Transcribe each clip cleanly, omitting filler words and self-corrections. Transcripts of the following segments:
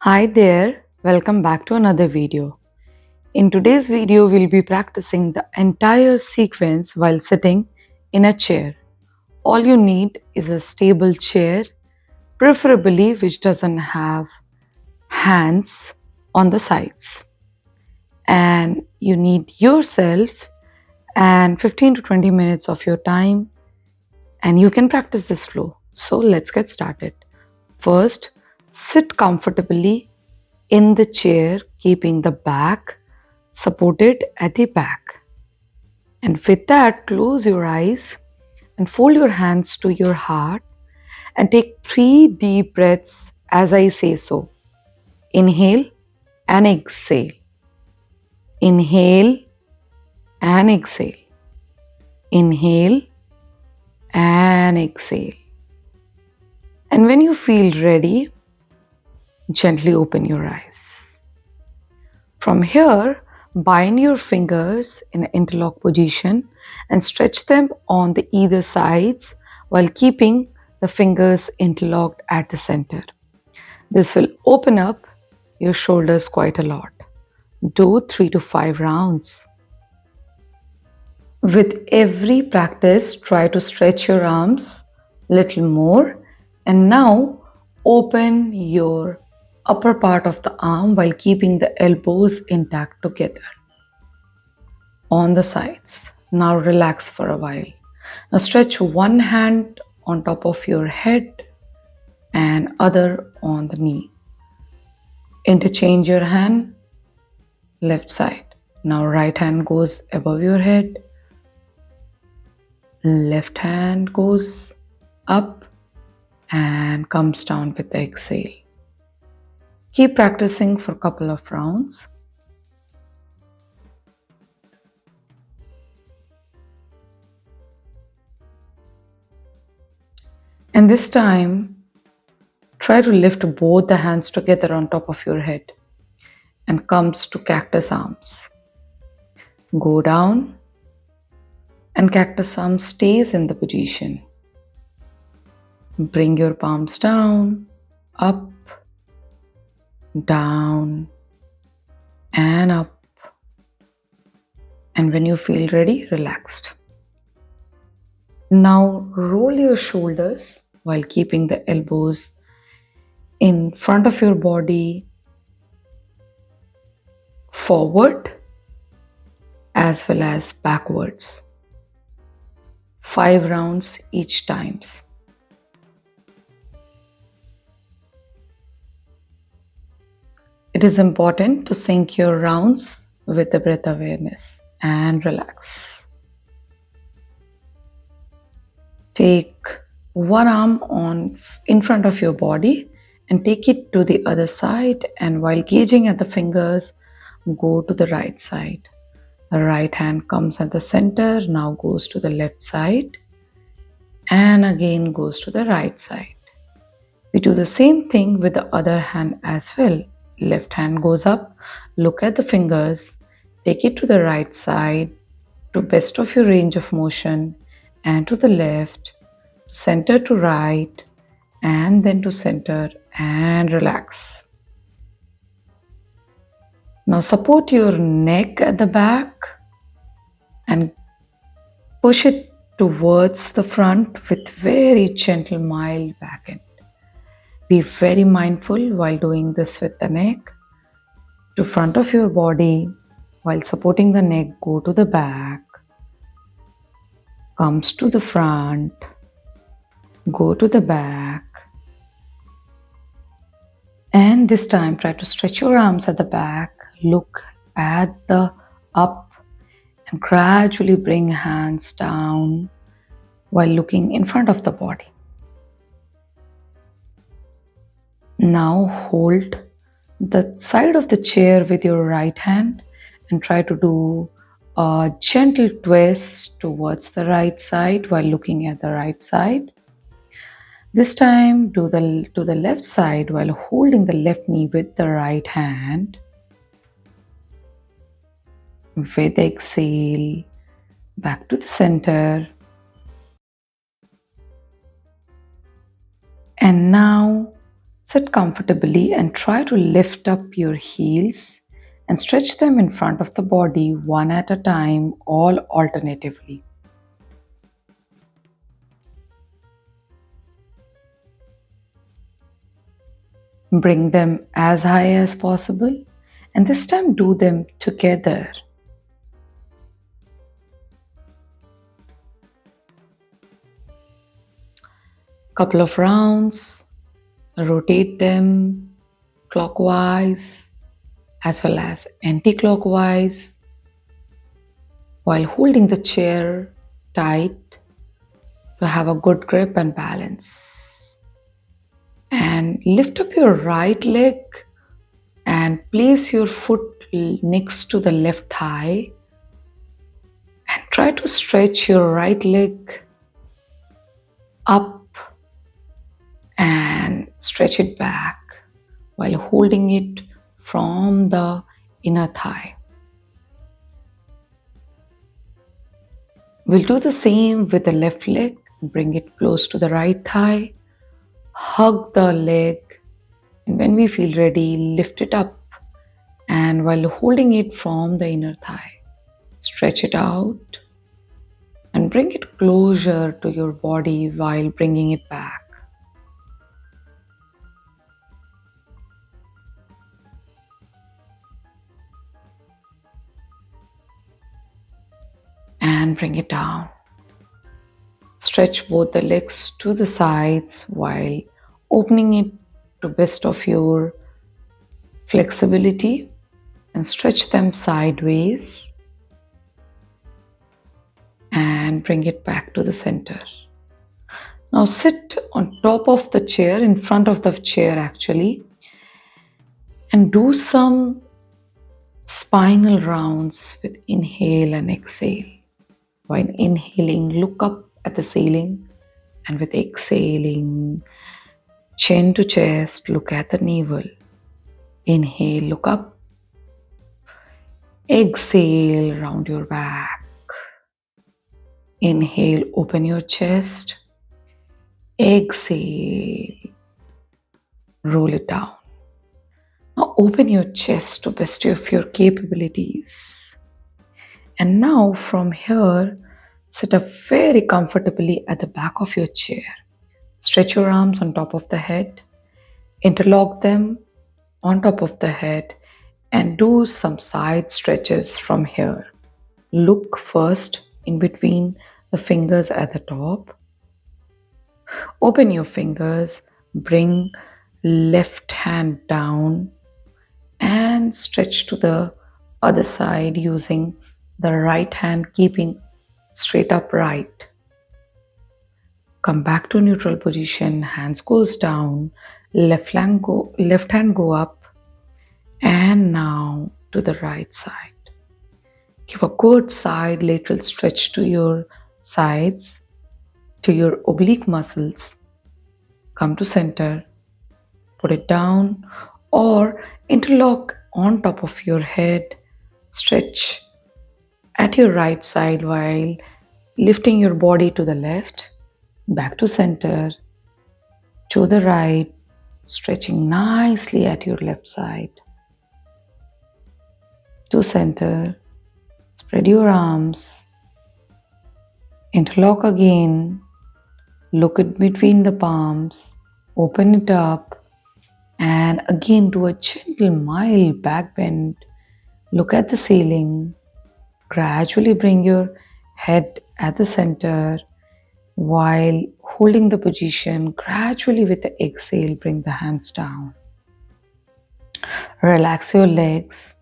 Hi there, welcome back to another video. In today's video, we'll be practicing the entire sequence while sitting in a chair. All you need is a stable chair, preferably which doesn't have hands on the sides. And you need yourself and 15 to 20 minutes of your time, and you can practice this flow. So let's get started. First, sit comfortably in the chair, keeping the back supported at the back. And with that, close your eyes and fold your hands to your heart and take 3 deep breaths as I say so. Inhale and exhale. Inhale and exhale. Inhale and exhale. And when you feel ready, gently open your eyes. From here, bind your fingers in an interlock position and stretch them on the either sides while keeping the fingers interlocked at the center. This will open up your shoulders quite a lot. Do 3 to 5 rounds. With every practice, try to stretch your arms a little more, and now open your upper part of the arm while keeping the elbows intact together on the sides. Now relax for a while. Now stretch one hand on top of your head and other on the knee. Interchange your hand, left side. Now right hand goes above your head, left hand goes up and comes down with the exhale. Keep practicing for a couple of rounds. And this time, try to lift both the hands together on top of your head and comes to cactus arms. Go down and cactus arm stays in the position. Bring your palms down, up, down and up. And when you feel ready, relaxed. Now roll your shoulders while keeping the elbows in front of your body, forward as well as backwards. 5 rounds each times. It is important to sync your rounds with the breath awareness and relax. Take one arm in front of your body and take it to the other side, and while gauging at the fingers, go to the right side. The right hand comes at the center, now goes to the left side and again goes to the right side. We do the same thing with the other hand as well. Left hand goes up, look at the fingers, take it to the right side to best of your range of motion and to the left, center to right and then to center and relax. Now support your neck at the back and push it towards the front with very gentle, mild back end. Be very mindful while doing this with the neck. To front of your body, while supporting the neck, go to the back, comes to the front, go to the back. And this time try to stretch your arms at the back, look at the up and gradually bring hands down while looking in front of the body. Now hold the side of the chair with your right hand and try to do a gentle twist towards the right side while looking at the right side. This time do to the left side while holding the left knee with the right hand. With exhale, back to the center. And now Sit comfortably and try to lift up your heels and stretch them in front of the body one at a time, all alternatively. Bring them as high as possible, and this time do them together. Couple of rounds, rotate them clockwise as well as anti-clockwise while holding the chair tight to have a good grip and balance. And lift up your right leg and place your foot next to the left thigh and try to stretch your right leg up and stretch it back while holding it from the inner thigh. We'll do the same with the left leg. Bring it close to the right thigh, hug the leg, and when we feel ready, lift it up, and while holding it from the inner thigh, stretch it out and bring it closer to your body while bringing it back. And bring it down. Stretch both the legs to the sides while opening it to best of your flexibility and stretch them sideways and bring it back to the center. Now sit on top of the chair, in front of the chair actually, and do some spinal rounds with inhale and exhale. While inhaling, look up at the ceiling, and with exhaling, chin to chest, look at the navel. Inhale, look up. Exhale, round your back. Inhale, open your chest. Exhale, roll it down. Now open your chest to best of your capabilities. And now from here, sit up very comfortably at the back of your chair. Stretch your arms on top of the head. Interlock them on top of the head and do some side stretches from here. Look first in between the fingers at the top. Open your fingers, bring left hand down and stretch to the other side using the right hand keeping straight upright. Come back to neutral position, hands goes down, left hand go up, and now to the right side. Give a good side lateral stretch to your sides, to your oblique muscles. Come to center, put it down or interlock on top of your head, stretch at your right side while lifting your body to the left, back to center, to the right, stretching nicely at your left side, to center, spread your arms, interlock again, look at between the palms, open it up, and again do a gentle mild back bend, look at the ceiling. Gradually bring your head at the center while holding the position. Gradually with the exhale, bring the hands down. Relax your legs.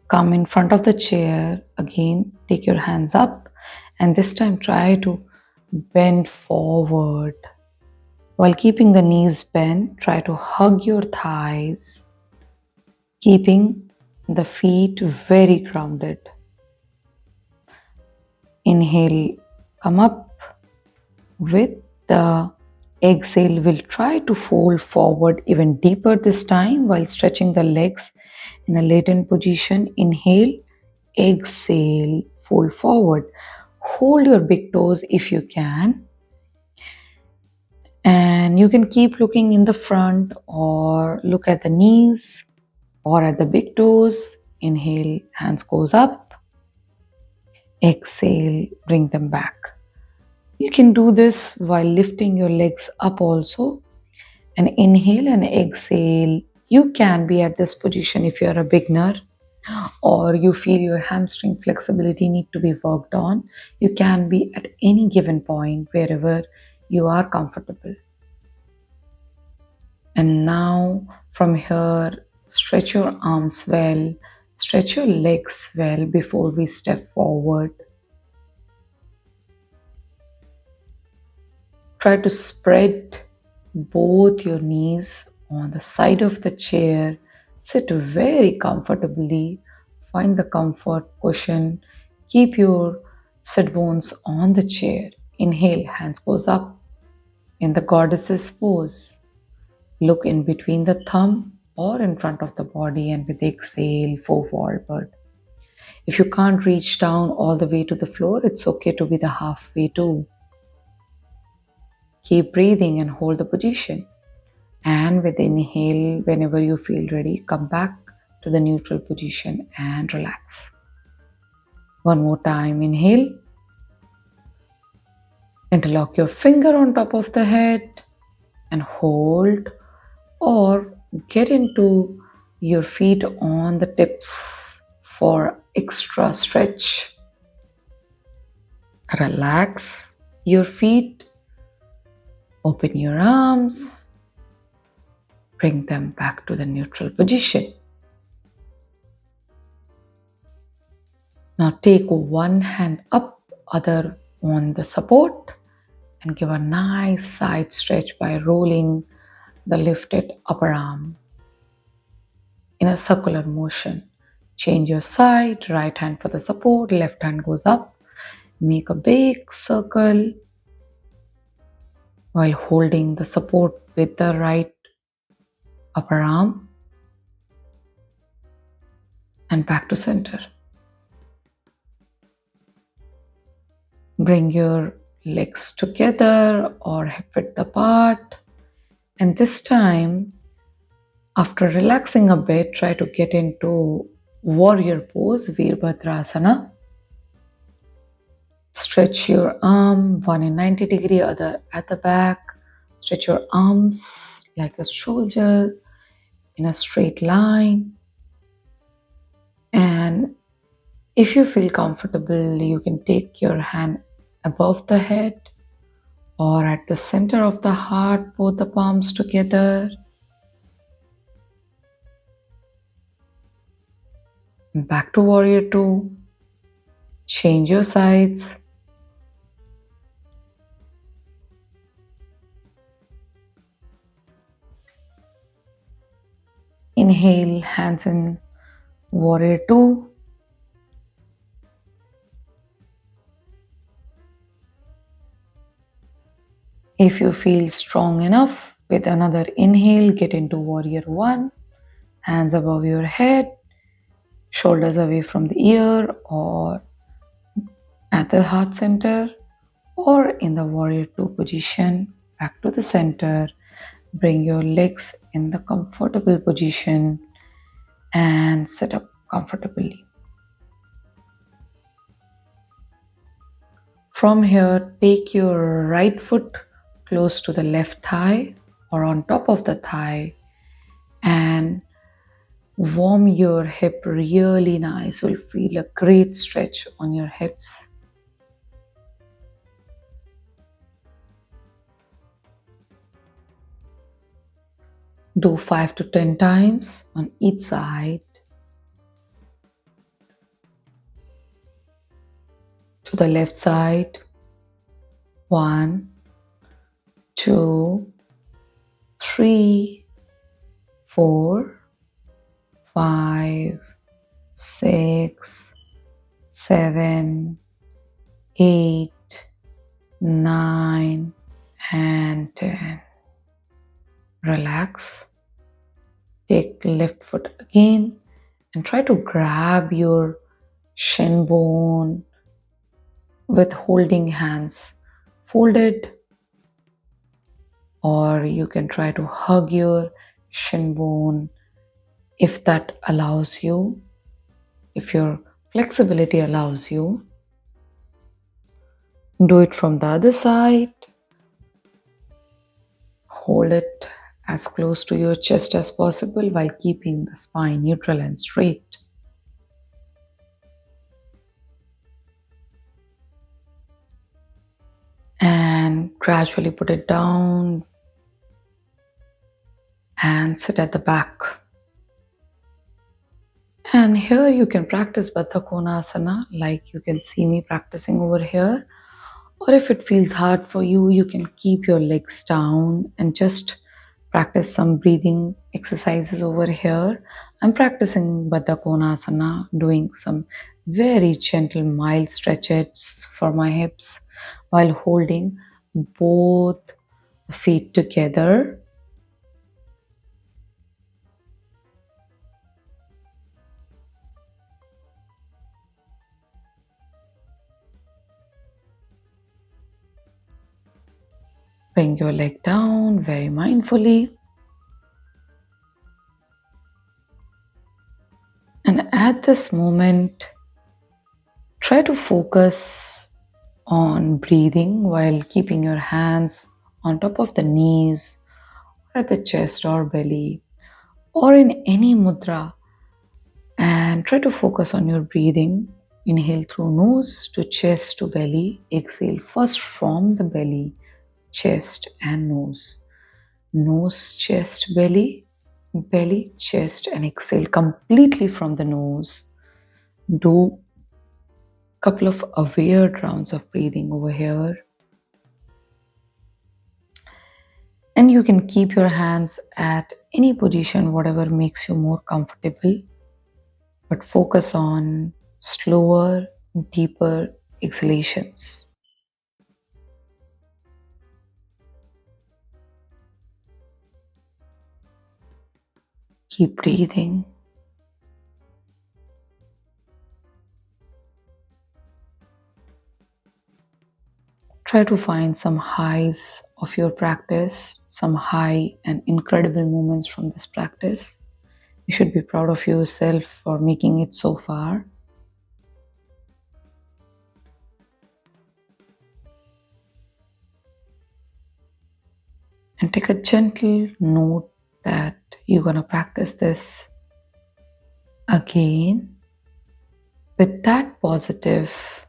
Come in front of the chair. Again, take your hands up and this time try to bend forward. While keeping the knees bent, try to hug your thighs, keeping the feet very grounded. Inhale, come up. With the exhale, we'll try to fold forward even deeper this time while stretching the legs in a latent position. Inhale, exhale, fold forward. Hold your big toes if you can. And you can keep looking in the front or look at the knees or at the big toes. Inhale, hands goes up. Exhale, bring them back. You can do this while lifting your legs up also. And inhale and exhale. You can be at this position if you're a beginner or you feel your hamstring flexibility need to be worked on. You can be at any given point wherever you are comfortable. And now from here, stretch your arms well, stretch your legs well before we step forward. Try to spread both your knees on the side of the chair. Sit very comfortably. Find the comfort cushion. Keep your sit bones on the chair. Inhale, hands goes up in the goddess's pose. Look in between the thumb or in front of the body, and with exhale, fall forward. If you can't reach down all the way to the floor, it's okay to be the halfway too. Keep breathing and hold the position. And with inhale, whenever you feel ready, come back to the neutral position and relax. One more time, inhale. Interlock your finger on top of the head and hold, or get into your feet on the tips for extra stretch. Relax your feet, open your arms, bring them back to the neutral position. Now take one hand up, other on the support, and give a nice side stretch by rolling the lifted upper arm in a circular motion. Change your side, right hand for the support, left hand goes up. Make a big circle while holding the support with the right upper arm and back to center. Bring your legs together or hip width apart, and this time, after relaxing a bit, try to get into warrior pose, Virabhadrasana. Stretch your arm, one in 90 degree, other at the back. Stretch your arms like a soldier in a straight line. And if you feel comfortable, you can take your hand above the head or at the center of the heart, both the palms together. Back to warrior two. Change your sides. Inhale, hands in warrior two. If you feel strong enough, with another inhale, get into warrior one. Hands above your head, shoulders away from the ear or at the heart center, or in the warrior two position, back to the center. Bring your legs in the comfortable position and sit up comfortably. From here, take your right foot close to the left thigh or on top of the thigh and warm your hip really nice. You'll feel a great stretch on your hips. Do 5 to 10 times on each side. To the left side. 1, 2, 3, 4, 5, 6, 7, 8, 9, and 10. Relax. Take left foot again and try to grab your shin bone with holding hands folded. or you can try to hug your shin bone if that allows you, if your flexibility allows you. Do it from the other side. Hold it as close to your chest as possible while keeping the spine neutral and straight. And gradually put it down and sit at the back. And here you can practice Baddha Konasana like you can see me practicing over here. Or if it feels hard for you, you can keep your legs down and just practice some breathing exercises over here. I'm practicing Baddha Konasana, doing some very gentle, mild stretches for my hips while holding both feet together. Bring your leg down very mindfully. And at this moment, try to focus on breathing while keeping your hands on top of the knees, or at the chest or belly, or in any mudra. And try to focus on your breathing. Inhale through nose to chest to belly. Exhale first from the belly, chest and nose. Nose, chest, belly, belly, chest, and exhale completely from the nose. Do a couple of aware rounds of breathing over here. And you can keep your hands at any position, whatever makes you more comfortable. But focus on slower, deeper exhalations. Keep breathing. Try to find some highs of your practice, some high and incredible moments from this practice. You should be proud of yourself for making it so far. And take a gentle note that you're going to practice this again with that positive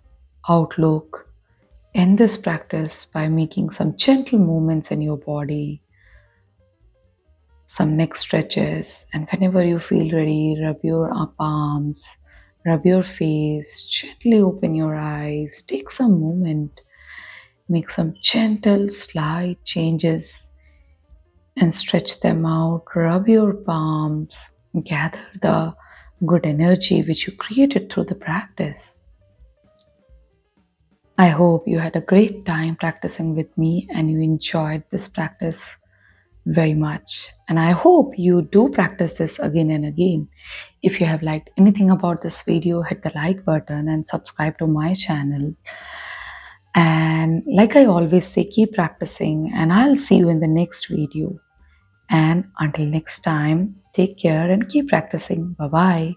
outlook. End this practice by making some gentle movements in your body, some neck stretches, and whenever you feel ready, rub your palms, rub your face, gently open your eyes, take some moment, make some gentle, slight changes and stretch them out. Rub your palms, gather the good energy which you created through the practice. I hope you had a great time practicing with me and you enjoyed this practice very much. And I hope you do practice this again and again. If you have liked anything about this video, hit the like button and subscribe to my channel. And like I always say, keep practicing and I'll see you in the next video. And until next time, take care and keep practicing. Bye-bye.